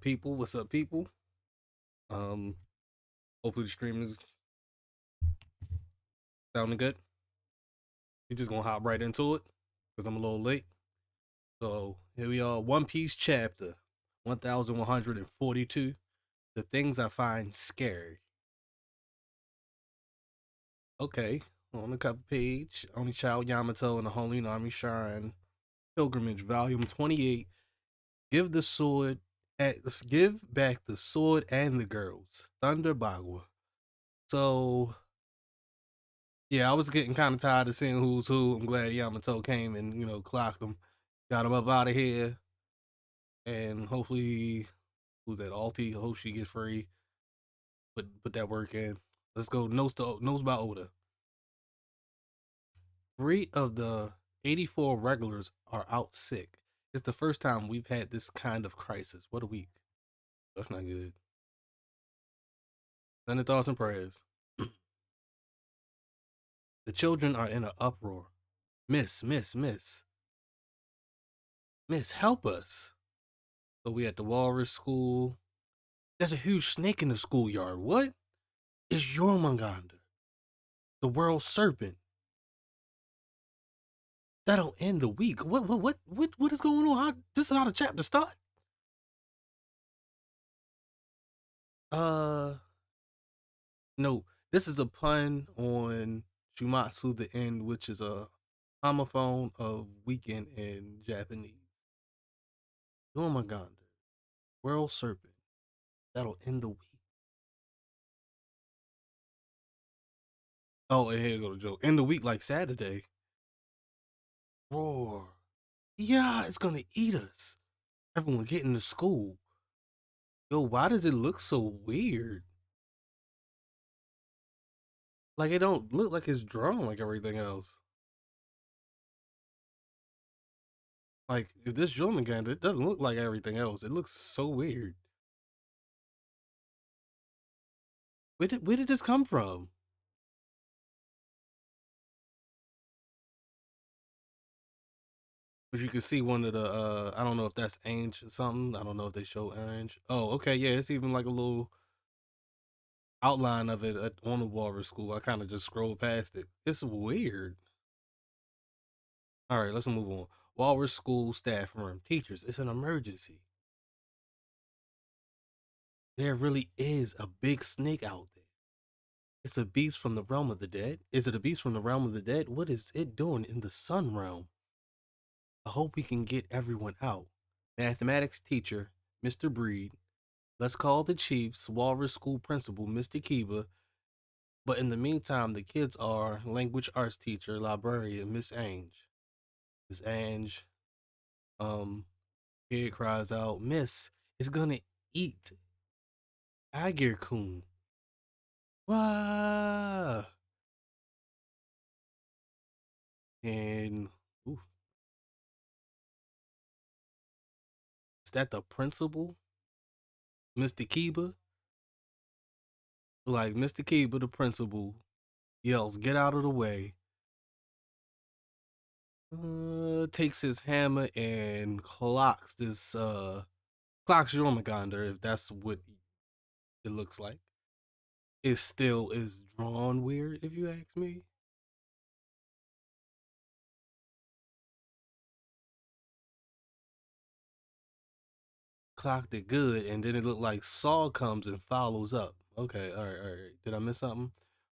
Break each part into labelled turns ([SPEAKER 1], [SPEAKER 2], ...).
[SPEAKER 1] people? What's up, people? Um, Hopefully the stream is sounding good. We're just gonna hop right into it because I'm a little late. So here we are, One Piece chapter 1142. The things I find scary. Okay, on the cover page, Only Child Yamato and the Holy Nami Shrine Pilgrimage, Volume 28. Give the sword, give back the sword and the girls. Thunder Bagua. So yeah, I was getting kind of tired of seeing who's who. I'm glad Yamato came and clocked him, got him up out of here, and hopefully, who's that? Alti, hope she gets free. Put that work in. Let's go nose by Oda. 3 of the 84 regulars are out sick. It's the first time we've had this kind of crisis. What a week. That's not good. Send the thoughts and prayers. The children are in an uproar. Miss, help us. So we at the Walrus School. There's a huge snake in the schoolyard. What? It's Jormungandr, the world serpent. That'll end the week. What is going on? This is how the chapter start? Uh, no. This is a pun on Shumatsu the End, which is a homophone of weekend in Japanese. Jormungandr, world serpent. That'll end the week. Oh, and here go the joke. End the week like Saturday. Roar. Yeah, it's gonna eat us. Everyone getting to school. Yo, why does it look so weird? Like it don't look like it's drawn like everything else. Like if this Jormungandr, it doesn't look like everything else. It looks so weird. Where did this come from? But you can see one of the I don't know if that's Ange or something. I don't know if they show Ange. Oh, okay, yeah, it's even like a little outline of it on the Walrus School. I kind of just scrolled past it. It's weird. All right, let's move on. Walrus School staff room. Teachers, it's an emergency. There really is a big snake out there. It's a beast from the realm of the dead. Is it a beast from the realm of the dead? What is it doing in the sun realm? I hope we can get everyone out. Mathematics teacher, Mr. Breed. Let's call the Chiefs, Walrus School principal, Mr. Kiba. But in the meantime, the kids are language arts teacher, librarian, Miss Ange. Miss Ange, kid cries out, Miss is gonna eat Agir Kun. Wah! And ooh, is that the principal, Mr. Kiba? Like Mr. Kiba, the principal, yells, "Get out of the way!" Takes his hammer and clocks Jormungandr, if that's what it looks like. It still is drawn weird, if you ask me. Clocked it good, and then it looked like Saul comes and follows up. Okay, all right, all right. Did I miss something?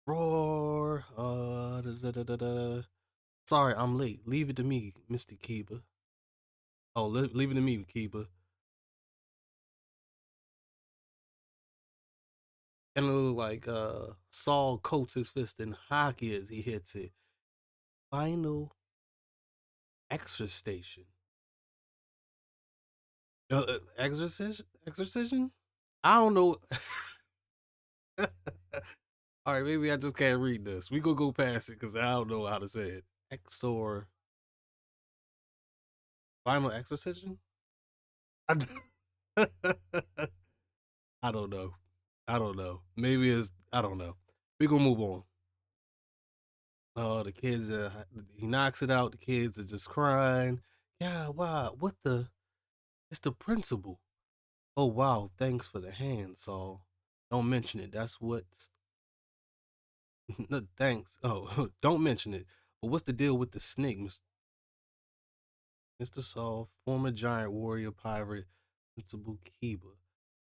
[SPEAKER 1] Roar. Da, da, da, da. Sorry, I'm late. Leave it to me, Mr. Kiba. Oh, leave it to me, Kiba. And it looked like Saul coats his fist in hockey as he hits it. Final exorcism. Exorcism? I don't know. All right, maybe I just can't read this. We gonna go past it because I don't know how to say it. Exor. Final exorcism? I, I don't know. I don't know. Maybe it's I don't know. We gonna move on. Oh, the kids. He knocks it out. The kids are just crying. Yeah, wow. What the? It's the principal. Oh wow, thanks for the hand, Saul. Don't mention it. That's what's no, thanks. Oh, don't mention it. But what's the deal with the snake, Mr. Saul, former giant warrior pirate, Principal Kiba?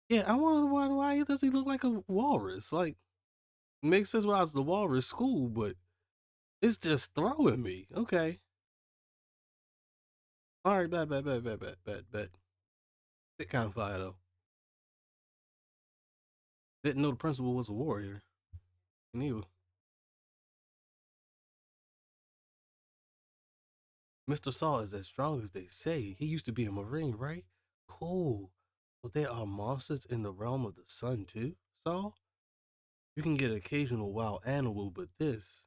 [SPEAKER 1] Yeah, I wonder why does he look like a walrus? Like, makes sense why it's the walrus school, but it's just throwing me. Okay. All right, bet. Bit kind of fire though. Didn't know the principal was a warrior. Neither. Mr. Saul is as strong as they say. He used to be a Marine, right? Cool. But there are monsters in the realm of the sun too, Saul? You can get occasional wild animal, but this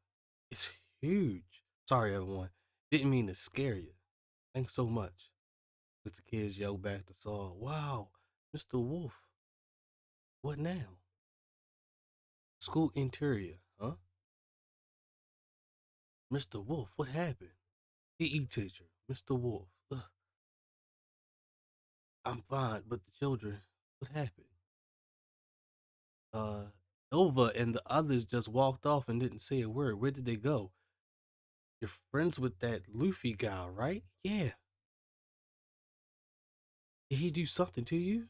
[SPEAKER 1] is huge. Sorry, everyone. Didn't mean to scare you. Thanks so much. As the kids yelled back to Saul, wow, Mr. Wolf, what now? School interior, huh? Mr. Wolf, what happened? PE teacher, Mr. Wolf. Ugh, I'm fine, but the children, what happened? Uh, Nova and the others just walked off and didn't say a word. Where did they go? You're friends with that Luffy guy, right? Yeah. Did he do something to you?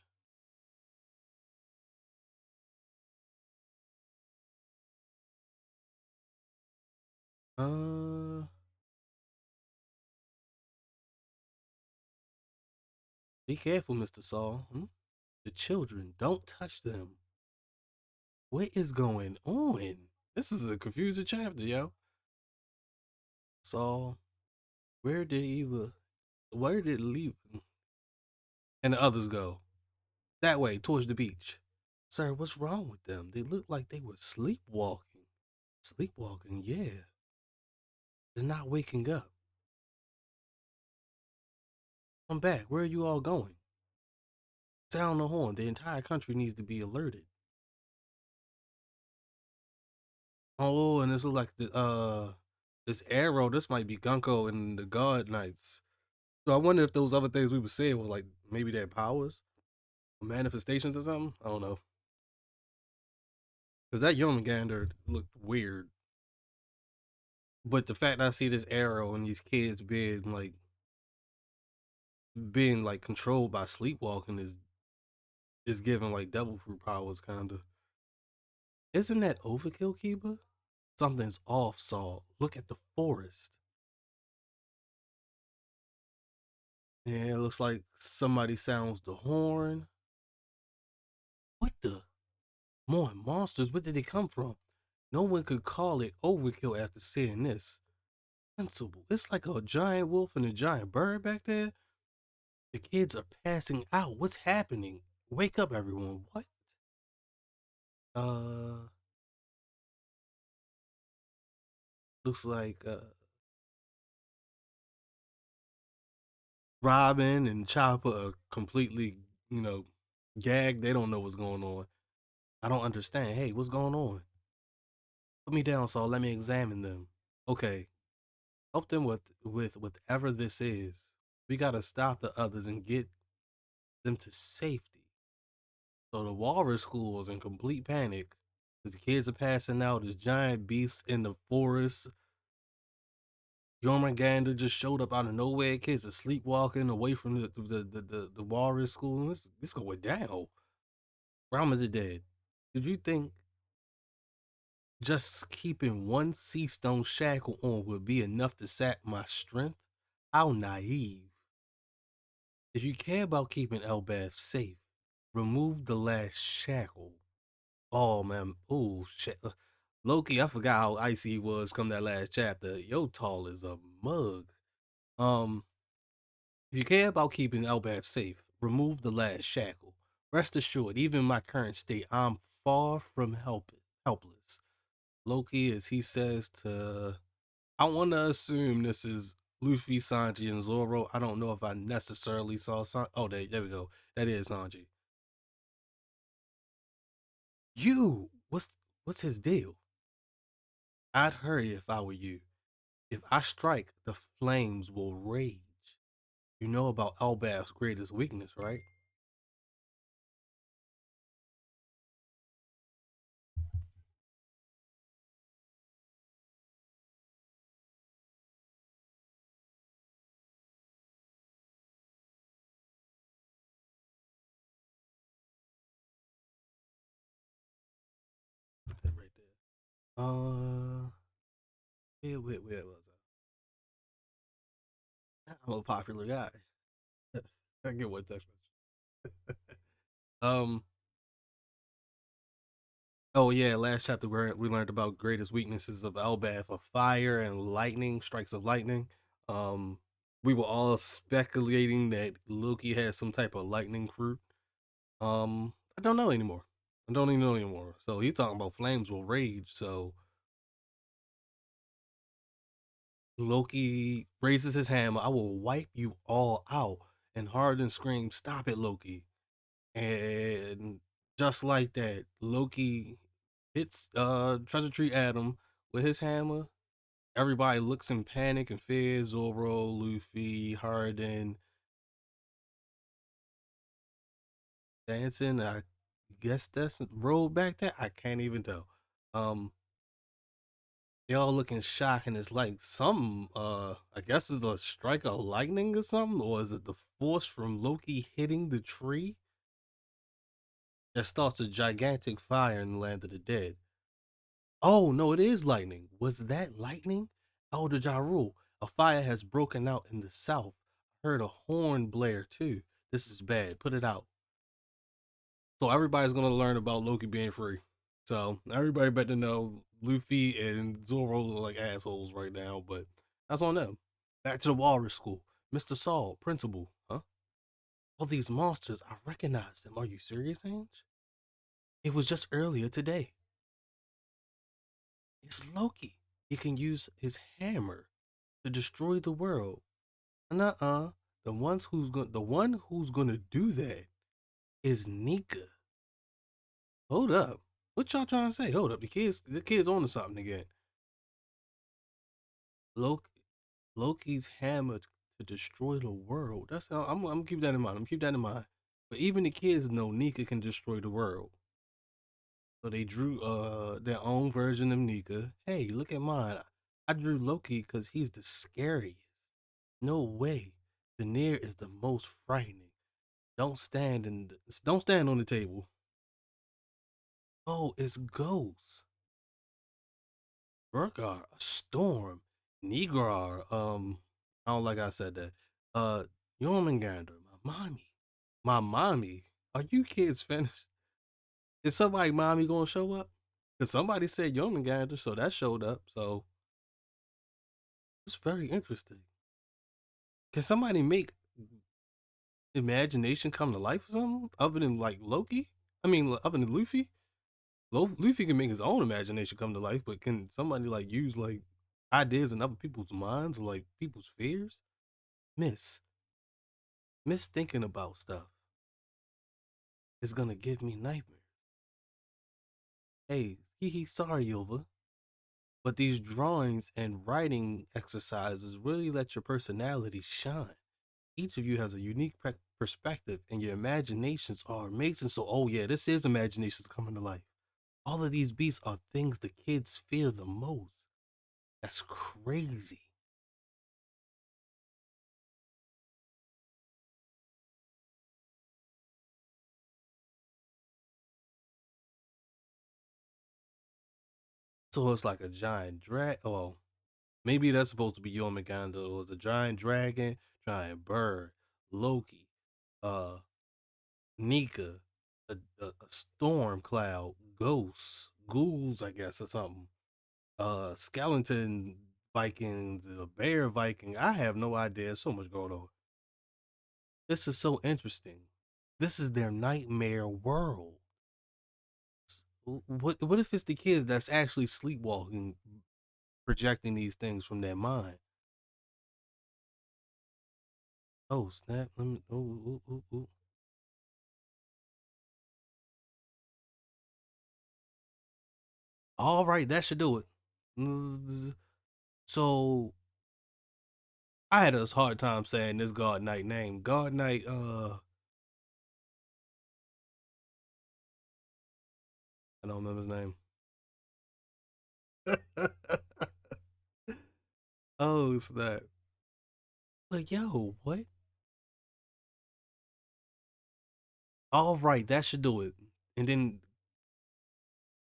[SPEAKER 1] Uh, be careful, Mr. Saul. Hmm? The children, don't touch them. What is going on? This is a confusing chapter, yo. Saul, where did Eva, where did leave and the others go? That way, towards the beach. Sir, what's wrong with them? They looked like they were sleepwalking. Sleepwalking, yeah. They're not waking up. Come back. Where are you all going? Sound the horn. The entire country needs to be alerted. Oh, and this is like the this arrow. This might be Gunko and the God Knights. So I wonder if those other things we were saying was like maybe their powers, or manifestations or something. I don't know. Because that Yomander looked weird. But the fact I see this arrow and these kids being like controlled by sleepwalking is giving like devil fruit powers kind of. Isn't that overkill, Kiba? Something's off, Saul. Look at the forest. Yeah, it looks like somebody sounds the horn. What the? More monsters? Where did they come from? No one could call it overkill after seeing this. Sensible. It's like a giant wolf and a giant bird back there. The kids are passing out. What's happening? Wake up, everyone. What? Uh, looks like Robin and Chopper are completely, you know, gagged. They don't know what's going on. I don't understand. Hey, what's going on? Put me down, Saul. Let me examine them. Okay, help them with whatever this is. We gotta stop the others and get them to safety. So the Walrus School is in complete panic because the kids are passing out. There's giant beasts in the forest. Jormungandr just showed up out of nowhere. Kids are sleepwalking away from the Walrus School. It's going down. Brahma's are dead. Did you think just keeping one sea stone shackle on would be enough to sap my strength? How naive. If you care about keeping Elbaf safe, remove the last shackle. Oh man, oh shit. Loki, I forgot how icy he was come that last chapter. Yo tall as a mug. Um, if you care about keeping Elbaf safe, remove the last shackle. Rest assured, even in my current state, I'm far from helpless. Loki, as he says to, I want to assume this is Luffy, Sanji, and Zoro. I don't know if I necessarily saw Sanji. Oh, there we go. That is Sanji. You, what's his deal? I'd hurry if I were you. If I strike, the flames will rage. You know about Elbaf's greatest weakness, right? Uh, where was I? I'm a popular guy. I get what text message. um. Oh yeah, last chapter we learned about greatest weaknesses of Elbaf of fire and lightning, strikes of lightning. Um, we were all speculating that Loki had some type of lightning fruit. I don't know anymore. I don't even know anymore. So he's talking about flames will rage. So Loki raises his hammer. I will wipe you all out. And Harden screams, "Stop it, Loki!" And just like that, Loki hits Treasure Tree Adam with his hammer. Everybody looks in panic and fear. Zoro, Luffy, Harden, dancing. I guess that's rolled back there. I can't even tell. Um, they all looking shocked, and it's like some I guess it's a strike of lightning or something, or is it the force from Loki hitting the tree that starts a gigantic fire in the land of the dead? Oh no, it is lightning. Was that lightning? Oh, the Ja Rule. A fire has broken out in the south. Heard a horn blare too. This is bad. Put it out. So everybody's gonna learn about Loki being free. So everybody better know Luffy and Zoro look like assholes right now, but that's on them. Back to the Walrus School. Mr. Saul, principal, huh? All these monsters, I recognize them. Are you serious, Ange? It was just earlier today. It's Loki. He can use his hammer to destroy the world. Nuh-uh. The one who's gonna do that is Nika. Hold up. What y'all trying to say? Hold up. The kid's on to something again. Loki Loki's hammer to destroy the world. That's how I'm gonna keep that in mind. I'm gonna keep that in mind. But even the kids know Nika can destroy the world. So they drew their own version of Nika. Hey, look at mine. I drew Loki because he's the scariest. No way. Veneer is the most frightening. Don't stand on the table. Oh, it's Ghost. Burkar, a storm. Negrar, I don't like I said that. Uh Jormungandr, my mommy. My mommy. Are you kids finished? Is somebody mommy gonna show up? Because somebody said Jormungandr, so that showed up. So it's very interesting. Can somebody make imagination come to life or something? Other than like Loki? I mean, other than Luffy? Luffy can make his own imagination come to life, but can somebody like use like ideas in other people's minds, like people's fears? Miss, Miss thinking about stuff is gonna give me nightmares. Hey, hee sorry, Yova. But these drawings and writing exercises really let your personality shine. Each of you has a unique perspective, and your imaginations are amazing. So, oh yeah, this is imaginations coming to life. All of these beasts are things the kids fear the most. That's crazy. So it's like a giant drag. Oh, maybe that's supposed to be Yomaganda. It was a giant dragon, giant bird, Loki, uh, Nika, a storm cloud, ghosts, ghouls, I guess, or something. Skeleton Vikings, a bear Viking. I have no idea. So much going on. This is so interesting. This is their nightmare world. What if it's the kids that's actually sleepwalking, projecting these things from their mind? Oh snap! Let me. Oh. All right, that should do it. So I had a hard time saying this God Knight name. God Knight. I don't remember his name. Oh snap! Like yo, what? All right, that should do it. And then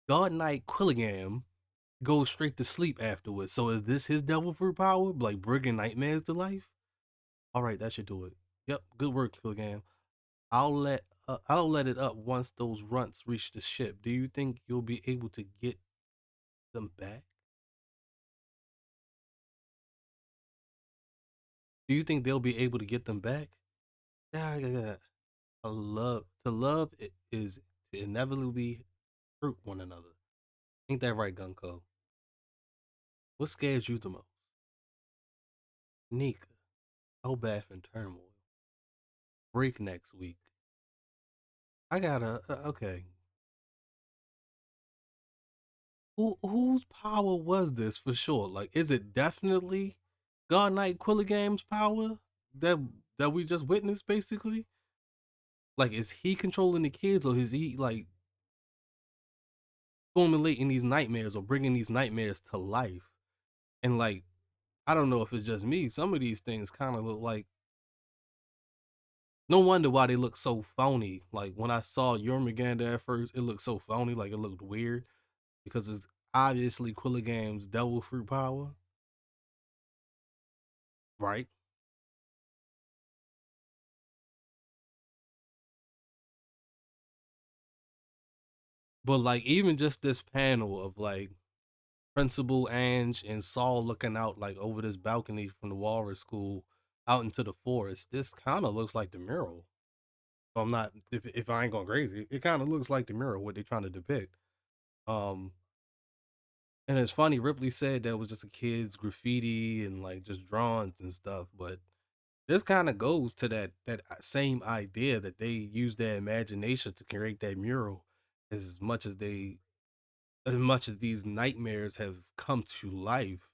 [SPEAKER 1] God Knight Quilligam. goes straight to sleep afterwards. So is this his devil fruit power, like bringing nightmares to life? All right, that should do it. Yep, good work, Killigan. I'll let it up once those runts reach the ship. Do you think you'll be able to get them back? Do you think they'll be able to get them back? Yeah, yeah, yeah. Is to inevitably hurt one another. Ain't that right, Gunko? What scares you the most? Nika, Elbath and turmoil. Break next week. I gotta okay. Whose power was this for sure? Like, is it definitely God Knight Quilligam's power that that we just witnessed? Basically, like, is he controlling the kids, or is he like formulating these nightmares or bringing these nightmares to life? And like, I don't know if it's just me. Some of these things kind of look like. No wonder why they look so phony. Like when I saw Jormungandr at first, it looked so phony. Like it looked weird because it's obviously Quilligam's devil fruit power, right? But like even just this panel of like Principal Ange and Saul looking out like over this balcony from the Walrus School out into the forest, this kind of looks like the mural. If I'm not, if I ain't going crazy, it kind of looks like the mural what they're trying to depict. Um, and it's funny, Ripley said that was just a kid's graffiti and like just drawings and stuff, but this kind of goes to that same idea that they use their imagination to create that mural as much as as much as these nightmares have come to life.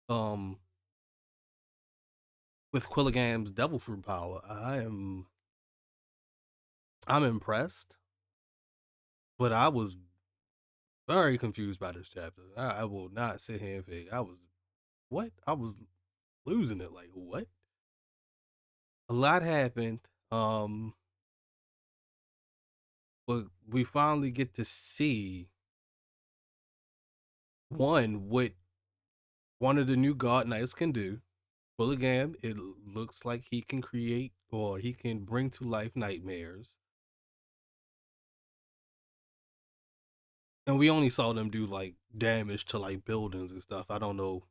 [SPEAKER 1] Um, with Quilligam's devil fruit power, I'm impressed, but I was very confused by this chapter. I will not sit here and fake. I was losing it. Like what? A lot happened. But we finally get to see what one of the new God Knights can do. Quilligam, it looks like he can create or he can bring to life nightmares. And we only saw them do like damage to like buildings and stuff. I don't know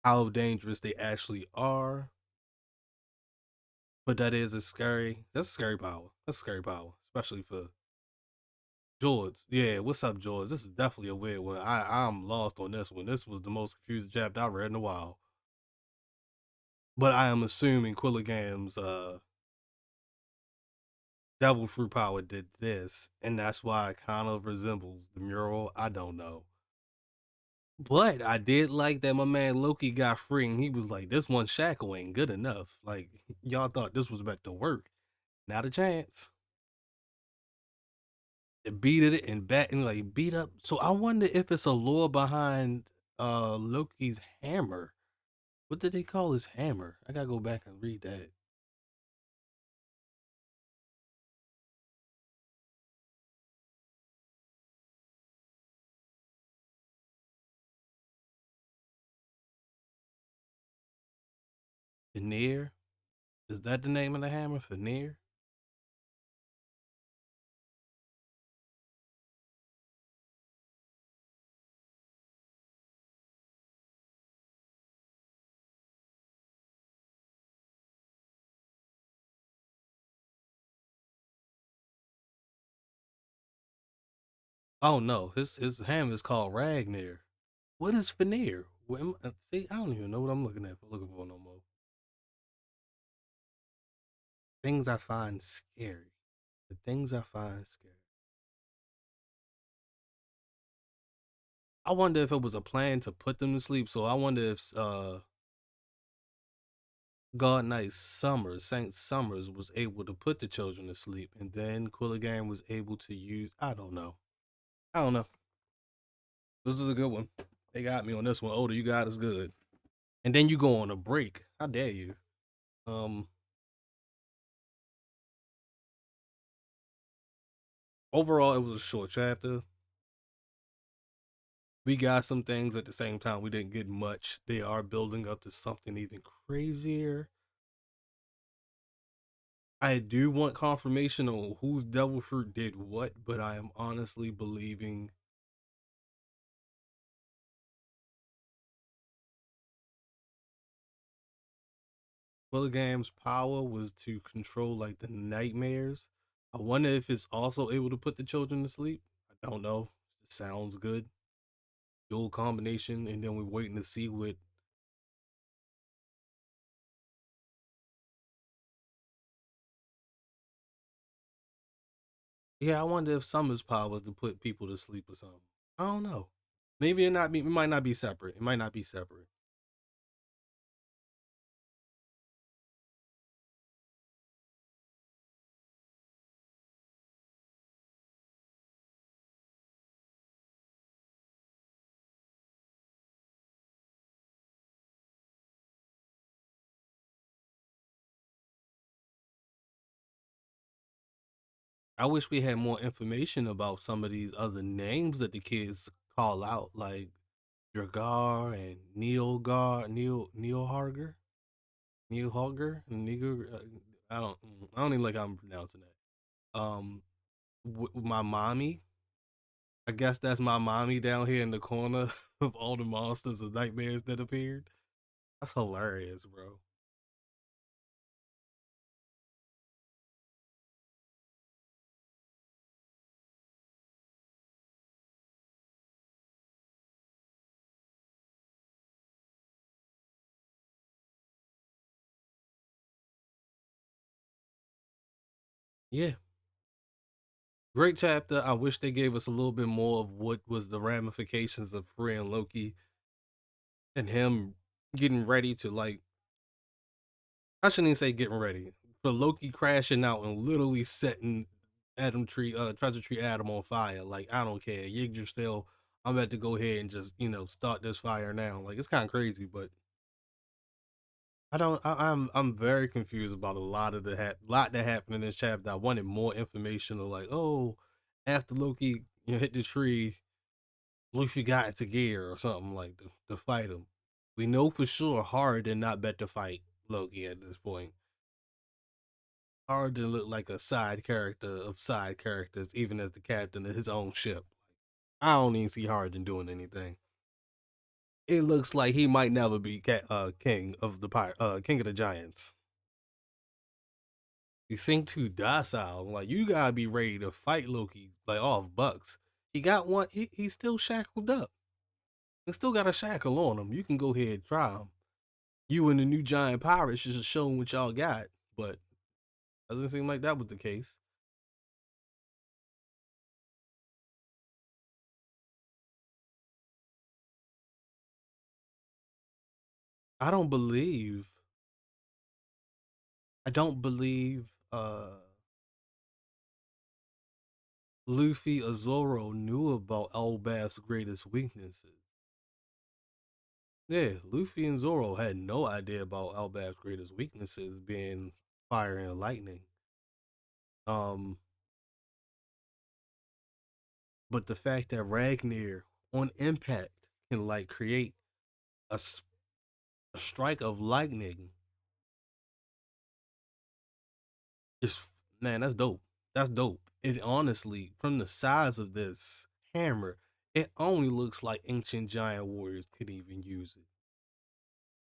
[SPEAKER 1] how dangerous they actually are, but that's a scary power. That's a scary power, especially for George. Yeah, what's up, George? This is definitely a weird one. I'm lost on this one. This was the most confusing chapter I read in a while. But I am assuming Quilligam's devil fruit power did this, and that's why it kind of resembles the mural. I don't know. But I did like that my man Loki got free and he was like, this one shackle ain't good enough. Like, y'all thought this was about to work. Not a chance. It beat it and back and like beat up. So I wonder if it's a lore behind Loki's hammer. What did they call his hammer? I gotta go back and read that. Veneer? Is that the name of the hammer? Veneer? Oh no, his hammer is called Ragnar. What is veneer? See, I don't even know what I'm looking for no more. Things I find scary. The things I find scary. I wonder if it was a plan to put them to sleep. So I wonder if God Knight Summers, Saint Summers, was able to put the children to sleep, and then Quilligan was able to use. I don't know. I don't know. This was a good one. They got me on this one. Older, you got us good. And then you go on a break. How dare you? Um, Overall, it was a short chapter. We got some things at the same time. We didn't get much. They are building up to something even crazier. I do want confirmation on whose devil fruit did what, but I am honestly believing Willigam's power was to control like the nightmares. I wonder if it's also able to put the children to sleep. I don't know. It sounds good. Dual combination, and then we're waiting to see what. Yeah, I wonder if Summer's power was to put people to sleep or something. I don't know. Maybe it not be. It might not be separate. It might not be separate. I wish we had more information about some of these other names that the kids call out, like Dragar and Neil Harger, Neil Hogger, Nigger. I don't even like how I'm pronouncing that. My mommy. I guess that's my mommy down here in the corner of all the monsters and nightmares that appeared. That's hilarious, bro. Yeah, great chapter. I wish they gave us a little bit more of what was the ramifications of freeing Loki and him getting ready to like. I shouldn't even say getting ready for Loki crashing out and literally setting Treasure Tree Adam on fire. Like I don't care, Yggdrasil. Still, I'm about to go ahead and just start this fire now. Like it's kind of crazy, but I don't. I'm very confused about a lot of lot that happened in this chapter. I wanted more information of like, oh, after Loki hit the tree, Luffy got into gear or something like to fight him. We know for sure Hard did not bet to fight Loki at this point. Hard didn't look like a side character of side characters, even as the captain of his own ship. I don't even see Harden doing anything. It looks like he might never be king of king of the giants. He seemed too docile. Like you gotta be ready to fight Loki like off bucks. He got one. He's still shackled up. He still got a shackle on him. You can go ahead and try him. You and the new giant pirates should show him what y'all got, but doesn't seem like that was the case. I don't believe. I don't believe. Luffy or Zoro knew about Elbaf's greatest weaknesses. Yeah, Luffy and Zoro had no idea about Elbaf's greatest weaknesses being fire and lightning. Um, but the fact that Ragnar on impact can like create a, a strike of lightning is man, that's dope. That's dope. It honestly, from the size of this hammer, it only looks like ancient giant warriors could even use it.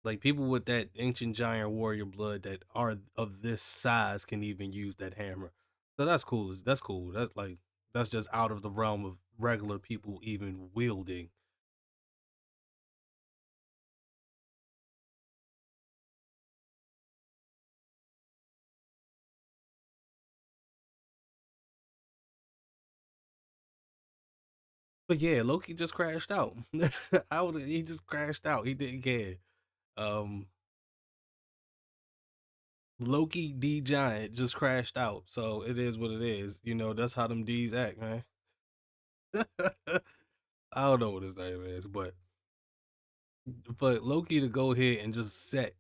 [SPEAKER 1] Like people with that ancient giant warrior blood that are of this size can even use that hammer. So that's cool. That's cool. That's like that's just out of the realm of regular people even wielding. But yeah, Loki just crashed out. He just crashed out. He didn't care. Um Loki D Giant just crashed out. So it is what it is. That's how them D's act, man. I don't know what his name is, but Loki to go ahead and just set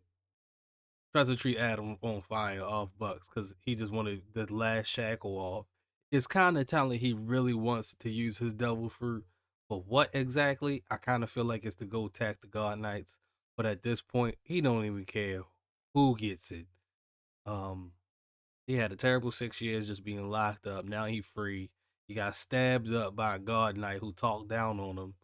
[SPEAKER 1] tries to treat Adam on fire off Bucks because he just wanted the last shackle off. It's kind of telling he really wants to use his devil fruit, But what exactly? I kind of feel like it's to go attack the God Knights. But at this point, he don't even care who gets it. Um, he had a terrible 6 years just being locked up. Now he free. He got stabbed up by a God Knight who talked down on him.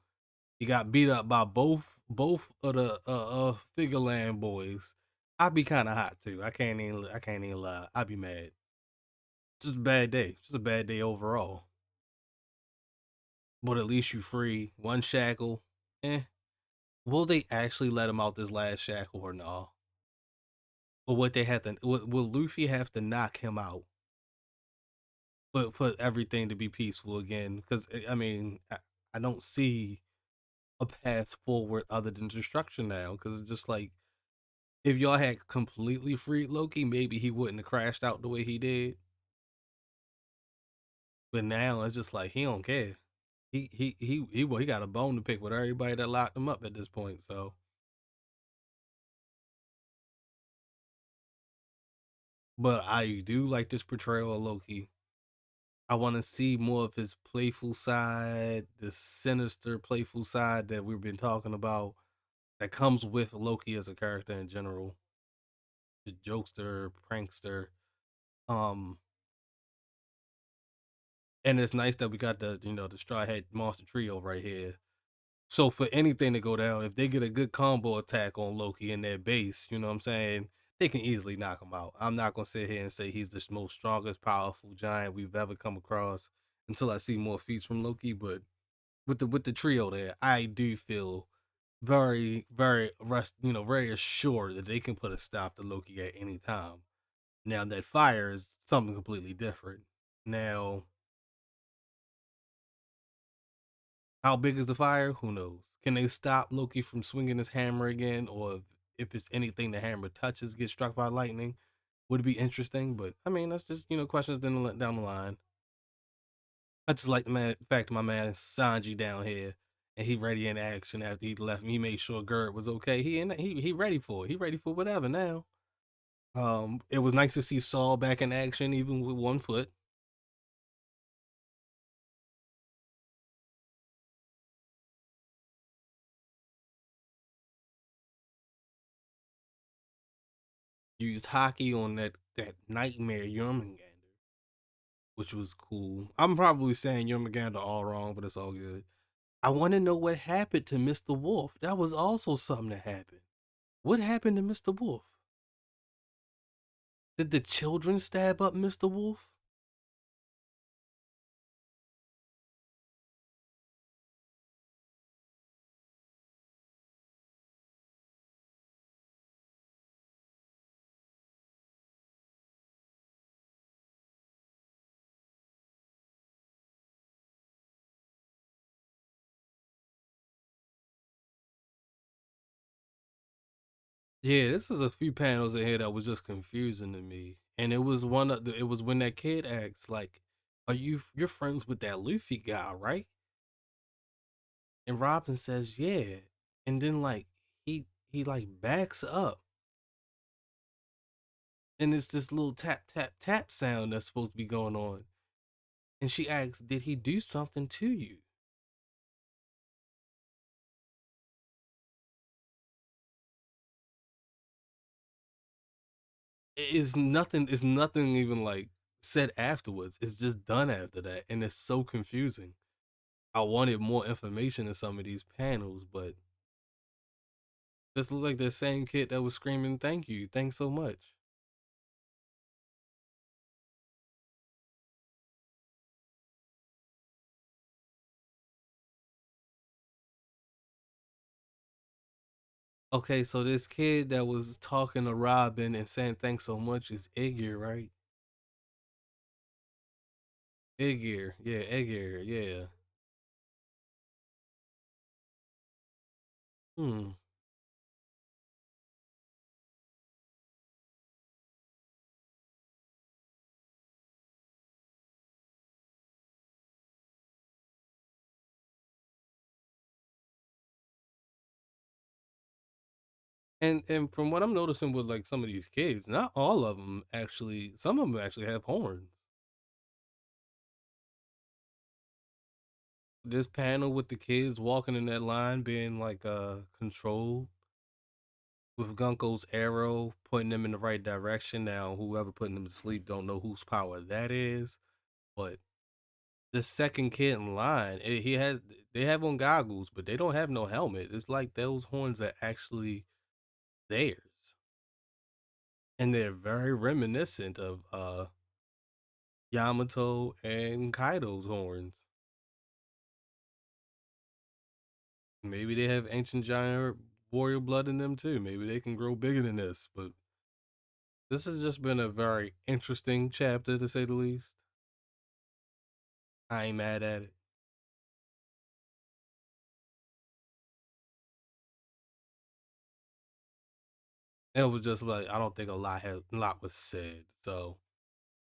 [SPEAKER 1] He got beat up by both of the Figure Land boys. I'd be kind of hot too. I can't even lie. I'd be mad. Just a bad day. Just a bad day overall. But at least you free. One shackle. Eh. Will they actually let him out this last shackle or no? Or what they have to? Will Luffy have to knock him out? But for everything to be peaceful again? Because I mean, I don't see a path forward other than destruction now. Because it's just like if y'all had completely freed Loki, maybe he wouldn't have crashed out the way he did. But now it's just like he don't care. He got a bone to pick with everybody that locked him up at this point. So, but I do like this portrayal of Loki. I want to see more of his playful side, the sinister playful side that we've been talking about that comes with Loki as a character in general. The jokester, prankster. Um, and it's nice that we got the Straw Hat Monster Trio right here. So for anything to go down, if they get a good combo attack on Loki in their base, you know what I'm saying, they can easily knock him out. I'm not gonna sit here and say he's the most strongest, powerful giant we've ever come across until I see more feats from Loki. But with the trio there, I do feel very, very very assured that they can put a stop to Loki at any time. Now that fire is something completely different. Now, how big is the fire? Who knows? Can they stop Loki from swinging his hammer again, or if it's anything the hammer touches gets struck by lightning? Would be interesting, but I mean that's just questions down the line. I just like the fact my man Sanji down here, and he ready in action after he left me. He made sure Gerd was okay. He ready for it. He ready for whatever now. It was nice to see Saul back in action, even with 1 foot. Used hockey on that nightmare Jormungandr, which was cool. I'm probably saying Jormungandr all wrong, but it's all good. I want to know what happened to Mr. Wolf. That was also something that happened. What happened to Mr. Wolf? Did the children stab up Mr. Wolf? Yeah, this is a few panels in here that was just confusing to me, and it was it was when that kid asks like, "Are you're friends with that Luffy guy, right?" And Robin says, "Yeah," and then like he like backs up, and it's this little tap tap tap sound that's supposed to be going on, and she asks, "Did he do something to you?" It's nothing. It's nothing even like said afterwards. It's just done after that, and it's so confusing. I wanted more information in some of these panels, but this looks like the same kid that was screaming, "Thank you, thanks so much." Okay, so this kid that was talking to Robin and saying thanks so much is Iggy, right? Iggy, yeah, Iggy, yeah. Hmm. And from what I'm noticing with like some of these kids, not all of them actually. Some of them actually have horns. This panel with the kids walking in that line being like controlled with Gunko's arrow pointing them in the right direction. Now whoever putting them to sleep don't know whose power that is, but the second kid in line, he has they have on goggles, but they don't have no helmet. It's like those horns are actually theirs, and they're very reminiscent of Yamato and Kaido's horns. Maybe they have ancient giant warrior blood in them too. Maybe they can grow bigger than this. But this has just been a very interesting chapter to say the least. I ain't mad at it. It was just like I don't think a lot was said. So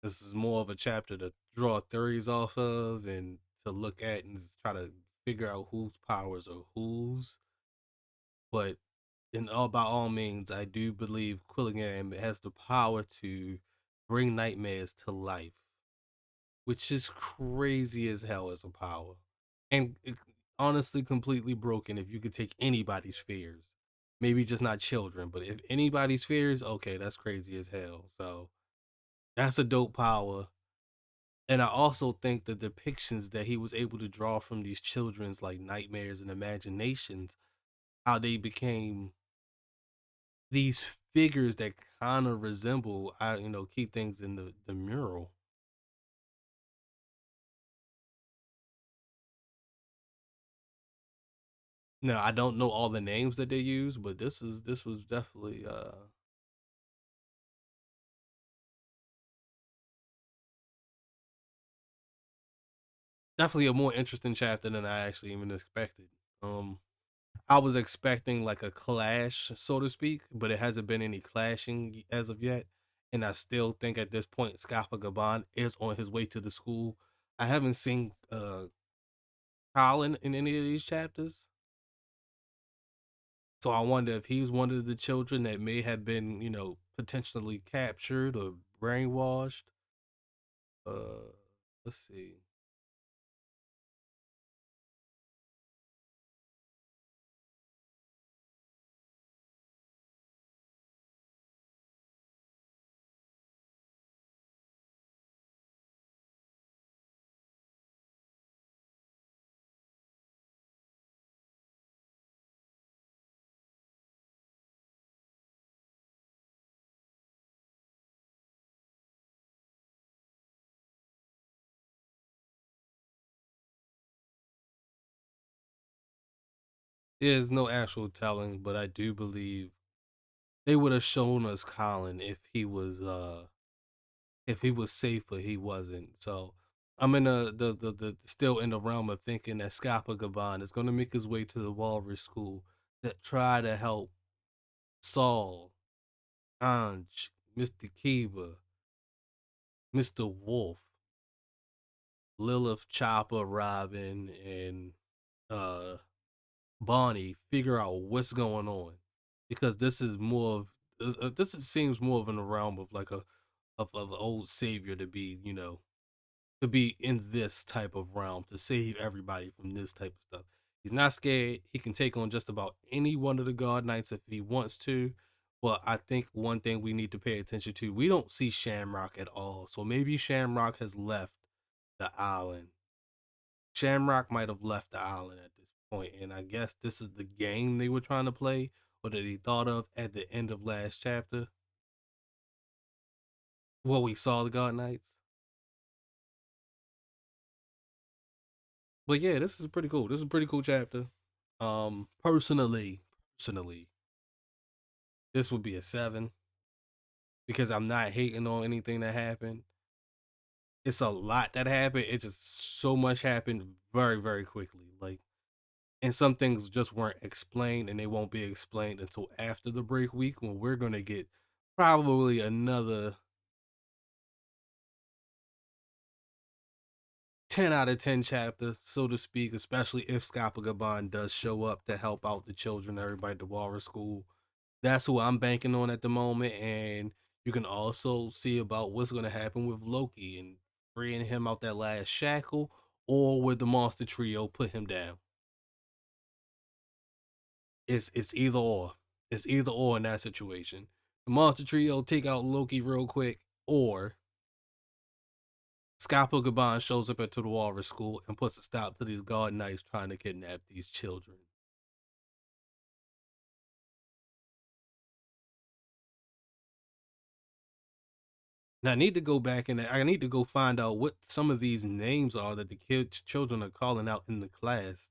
[SPEAKER 1] this is more of a chapter to draw theories off of and to look at and try to figure out whose powers are whose. But in all by all means, I do believe Quillingham has the power to bring nightmares to life, which is crazy as hell as a power, and honestly completely broken. If you could take anybody's fears, maybe just not children, but if anybody's fears, okay, that's crazy as hell. So that's a dope power. And I also think the depictions that he was able to draw from these children's like nightmares and imaginations, how they became these figures that kind of resemble, key things in the mural. Now I don't know all the names that they use, but this was definitely definitely a more interesting chapter than I actually even expected. Um, I was expecting like a clash, so to speak, but it hasn't been any clashing as of yet. And I still think at this point, Scappa Gaban is on his way to the school. I haven't seen Colin in any of these chapters, so I wonder if he's one of the children that may have been, potentially captured or brainwashed. Uh, let's see. There's no actual telling, but I do believe they would have shown us Colin if he was safe or he wasn't. So I'm in the still in the realm of thinking that Scappa Gaban is gonna make his way to the Walrus School to try to help Saul, Anj, Mr. Kiva, Mr. Wolf, Lilith, Chopper, Robin, and uh Bonnie figure out what's going on, because this is more of seems more of in the realm of like a of an old savior to be, to be in this type of realm to save everybody from this type of stuff. He's not scared. He can take on just about any one of the God Knights if he wants to. But I think one thing we need to pay attention to, we don't see Shamrock at all. So maybe Shamrock has left the island. Shamrock might have left the island at this point, and I guess this is the game they were trying to play, or that he thought of at the end of last chapter. Well, we saw the God Knights. But yeah, this is pretty cool. This is a pretty cool chapter. Personally, this would be a 7 because I'm not hating on anything that happened. It's a lot that happened. It just so much happened very, very quickly. Like, and some things just weren't explained, and they won't be explained until after the break week when we're gonna get probably another 10 out of 10 chapter, so to speak, especially if Scappa Gaban does show up to help out the children, everybody at the Walrus School. That's who I'm banking on at the moment. And you can also see about what's going to happen with Loki and freeing him out that last shackle, or would the monster trio put him down? It's either or. It's either or in that situation. The monster trio take out Loki real quick, or Scalpo Gaban shows up into the Walrus School and puts a stop to these guard knights trying to kidnap these children. Now I need to go back and I need to go find out what some of these names are that the kids children are calling out in the class.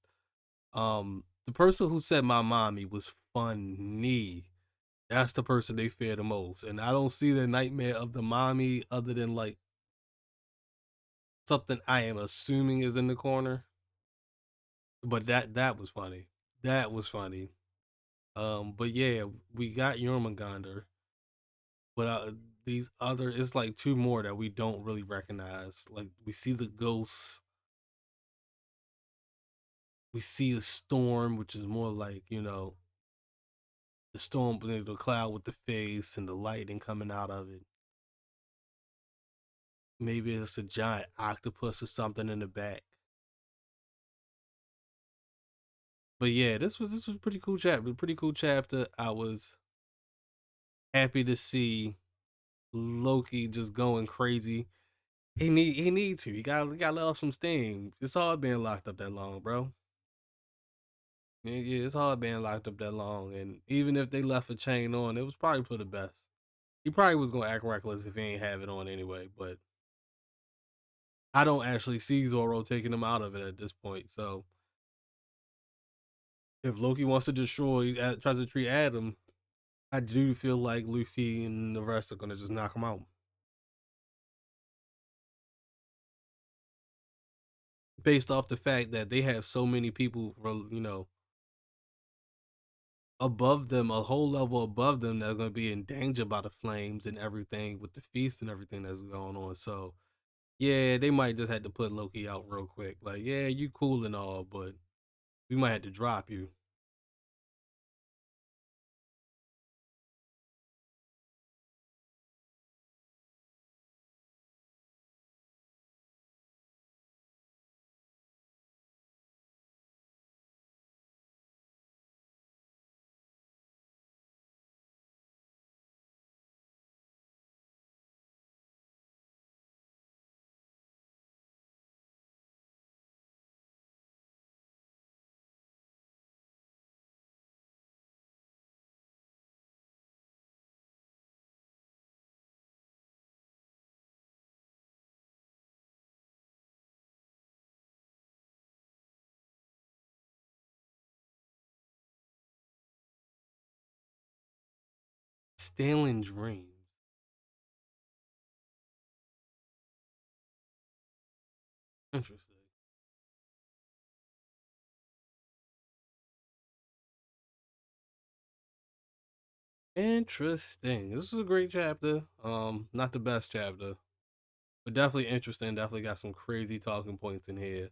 [SPEAKER 1] The person who said my mommy was funny. That's the person they fear the most. And I don't see the nightmare of the mommy other than like something I am assuming is in the corner. But that was funny. That was funny. But yeah, we got Jormungandr, but these other it's like two more that we don't really recognize. Like we see the ghosts, we see a storm, which is more like the storm, the cloud with the face and the lightning coming out of it. Maybe it's a giant octopus or something in the back. But yeah, this was a pretty cool chapter. Pretty cool chapter. I was happy to see Loki just going crazy. He need to. He got to let off some steam. It's hard being locked up that long, bro. Yeah, it's hard being locked up that long. And even if they left a chain on, it was probably for the best. He probably was gonna act reckless if he ain't have it on anyway. But I don't actually see Zoro taking him out of it at this point. So if Loki wants to destroy, tries to treat Adam, I do feel like Luffy and the rest are gonna just knock him out based off the fact that they have so many people, above them, a whole level above them that are gonna be in danger by the flames and everything with the feast and everything that's going on. So yeah, they might just have to put Loki out real quick. Like, yeah, you cool and all, but we might have to drop you. Stealing dreams. Interesting. Interesting. This is a great chapter. Not the best chapter, but definitely interesting. Definitely got some crazy talking points in here.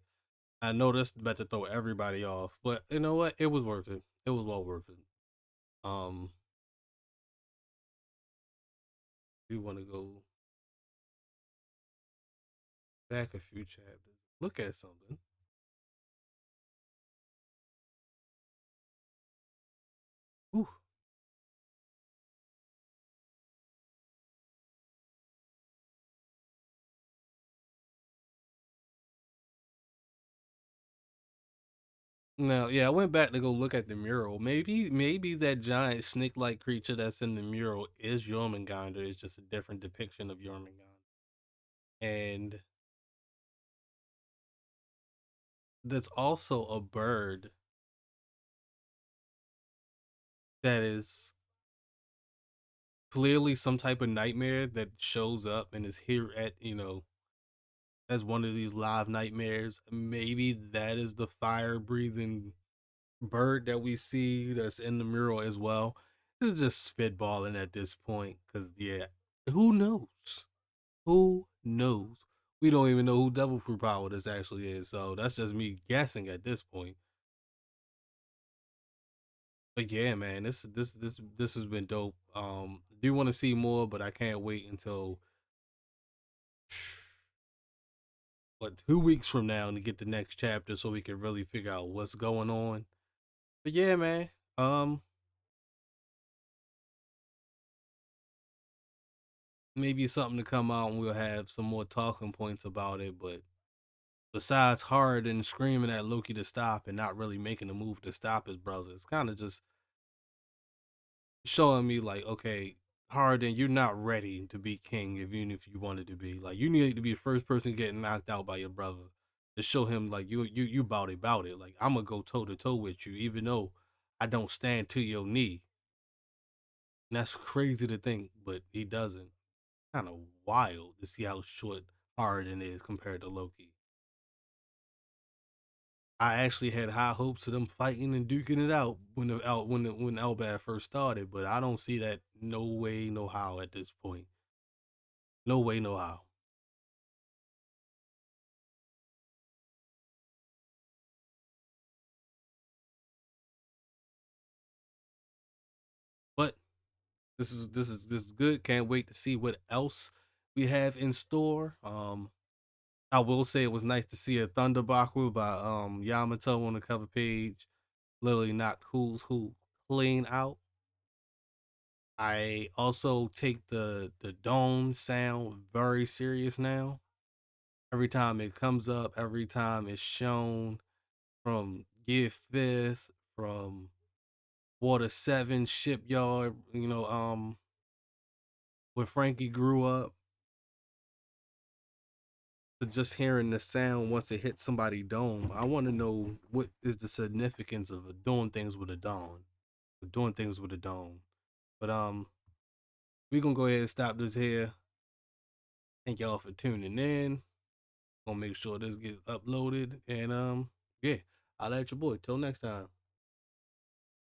[SPEAKER 1] I know this about to throw everybody off, but you know what? It was worth it. It was well worth it. Um, we want to go back a few chapters. Look at something. Ooh. Now, yeah, I went back to go look at the mural. Maybe that giant snake-like creature that's in the mural is Jormungandr. It's just a different depiction of Jormungandr. And that's also a bird that is clearly some type of nightmare that shows up and is here at, as one of these live nightmares. Maybe that is the fire breathing bird that we see that's in the mural as well. It's just spitballing at this point because, yeah, who knows? Who knows? We don't even know who Devil Fruit Power this actually is, so that's just me guessing at this point. But yeah, man, this has been dope. Do want to see more, but I can't wait until 2 weeks from now to get the next chapter so we can really figure out what's going on. But yeah, man. Um, Maybe something to come out and we'll have some more talking points about it. But besides hard and screaming at Loki to stop and not really making a move to stop his brother, it's kind of just showing me like, okay, Harden, you're not ready to be king, even if you wanted to be. Like, you need to be the first person getting knocked out by your brother to show him like you bout it. Like, I'm gonna go toe to toe with you, even though I don't stand to your knee. And that's crazy to think, but he doesn't. Kind of wild to see how short Harden is compared to Loki. I actually had high hopes of them fighting and duking it out when Elbad first started, but I don't see that no way, no how at this point. No way, no how. But this is good. Can't wait to see what else we have in store. I will say it was nice to see a Thunderbaku by Yamato on the cover page. Literally knocked who clean out. I also take the dome sound very serious now. Every time it comes up, every time it's shown, from Give Fifth, from Water Seven Shipyard, where Frankie grew up, to just hearing the sound once it hits somebody's dome. I want to know what is the significance of doing things with a dome, doing things with a dome. But we gonna go ahead and stop this here. Thank y'all for tuning in. Gonna make sure this gets uploaded, and yeah, I'll let your boy. Till next time.